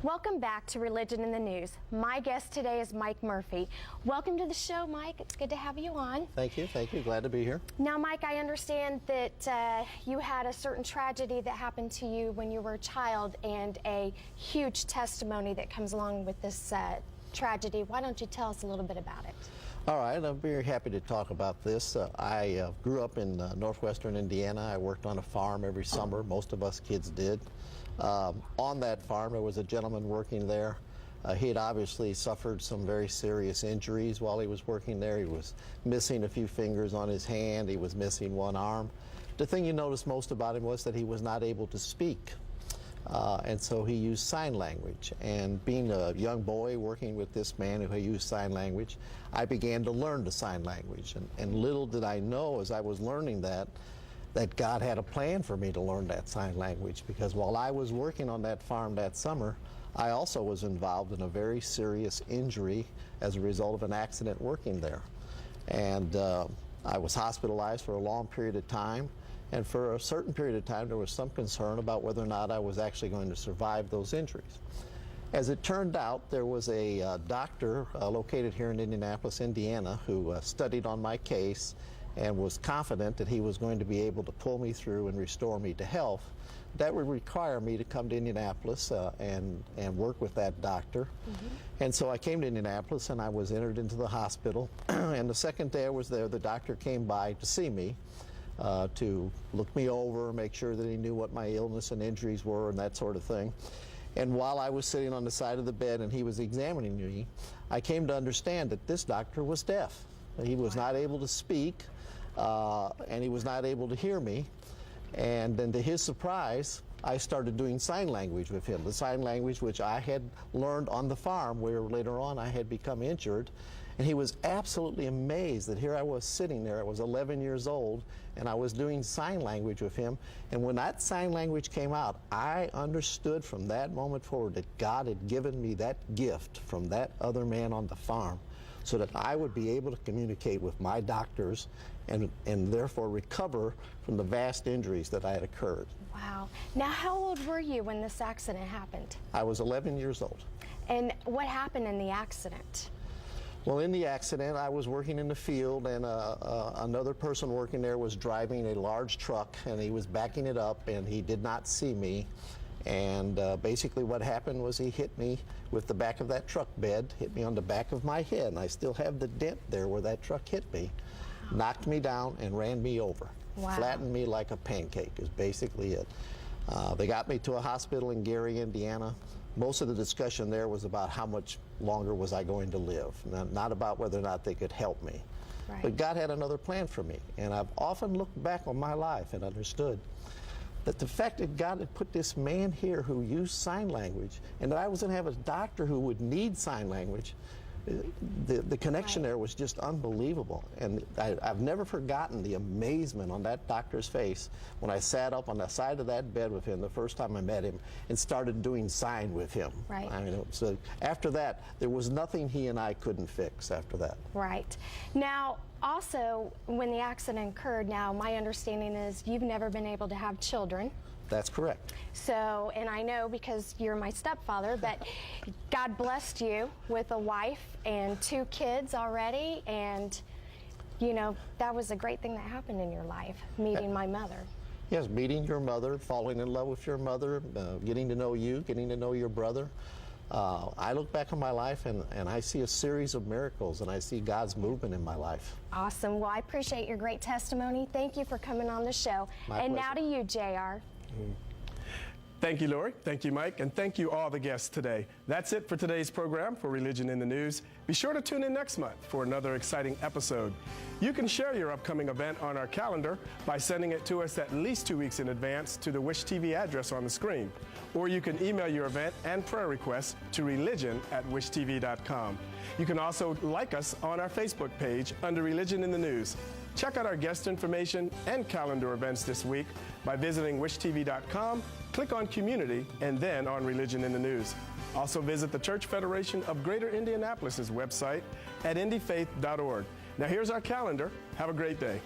Welcome back to Religion in the News. My guest today is Mike Murphy. Welcome to the show, Mike. It's good to have you on. Thank you. Glad to be here. Now, Mike, I understand that you had a certain tragedy that happened to you when you were a child and a huge testimony that comes along with this tragedy. Why don't you tell us a little bit about it? All right, I'm very happy to talk about this. I grew up in northwestern Indiana. I worked on a farm every summer. Most of us kids did. On that farm, there was a gentleman working there. He had obviously suffered some very serious injuries while he was working there. He was missing a few fingers on his hand. He was missing one arm. The thing you noticed most about him was that he was not able to speak. And so he used sign language. And being a young boy working with this man who used sign language, I began to learn the sign language. And little did I know as I was learning that God had a plan for me to learn that sign language, because while I was working on that farm that summer, I also was involved in a very serious injury as a result of an accident working there. And I was hospitalized for a long period of time. And for a certain period of time, there was some concern about whether or not I was actually going to survive those injuries. As it turned out, there was a doctor located here in Indianapolis, Indiana, who studied on my case and was confident that he was going to be able to pull me through and restore me to health. That would require me to come to Indianapolis and work with that doctor. Mm-hmm. And so I came to Indianapolis and I was entered into the hospital. And the second day I was there, the doctor came by to see me. To look me over, make sure that he knew what my illness and injuries were and that sort of thing. And while I was sitting on the side of the bed and he was examining me, I came to understand that this doctor was deaf. He was not able to speak, and he was not able to hear me. And then to his surprise, I started doing sign language with him, the sign language which I had learned on the farm, where later on I had become injured. And he was absolutely amazed that here I was sitting there. I was 11 years old, and I was doing sign language with him. And when that sign language came out, I understood from that moment forward that God had given me that gift from that other man on the farm, so that I would be able to communicate with my doctors and therefore recover from the vast injuries that I had occurred. Wow. Now, how old were you when this accident happened? I was 11 years old. And what happened in the accident? Well, in the accident, I was working in the field, and another person working there was driving a large truck, and he was backing it up, and he did not see me. And basically what happened was he hit me with the back of that truck bed, hit me on the back of my head, and I still have the dent there where that truck hit me, knocked me down and ran me over. Wow. Flattened me like a pancake is basically it. They got me to a hospital in Gary, Indiana. Most of the discussion there was about how much longer was I going to live, not about whether or not they could help me. Right. But God had another plan for me, and I've often looked back on my life and understood that the fact that God had put this man here who used sign language, and that I was going to have a doctor who would need sign language, the connection there was just unbelievable. And I've never forgotten the amazement on that doctor's face when I sat up on the side of that bed with him the first time I met him and started doing sign with him. Right. I mean, so after that, there was nothing he and I couldn't fix after that. Right. Now, also, when the accident occurred, now my understanding is you've never been able to have children. That's correct. So, and I know because you're my stepfather, but God blessed you with a wife and 2 kids already, and you know, that was a great thing that happened in your life, meeting my mother. Yes, meeting your mother, falling in love with your mother, getting to know you, getting to know your brother. I look back on my life and I see a series of miracles, and I see God's movement in my life. Awesome. Well, I appreciate your great testimony. Thank you for coming on the show. My and pleasure. Now to you, JR. Thank you, Lori. Thank you, Mike. And thank you all the guests today. That's it for today's program for Religion in the News. Be sure to tune in next month for another exciting episode. You can share your upcoming event on our calendar by sending it to us at least 2 weeks in advance to the Wish TV address on the screen. Or you can email your event and prayer requests to religion@wishtv.com. You can also like us on our Facebook page under Religion in the News. Check out our guest information and calendar events this week by visiting wishtv.com, click on Community, and then on Religion in the News. Also visit the Church Federation of Greater Indianapolis's website at indyfaith.org. Now here's our calendar. Have a great day.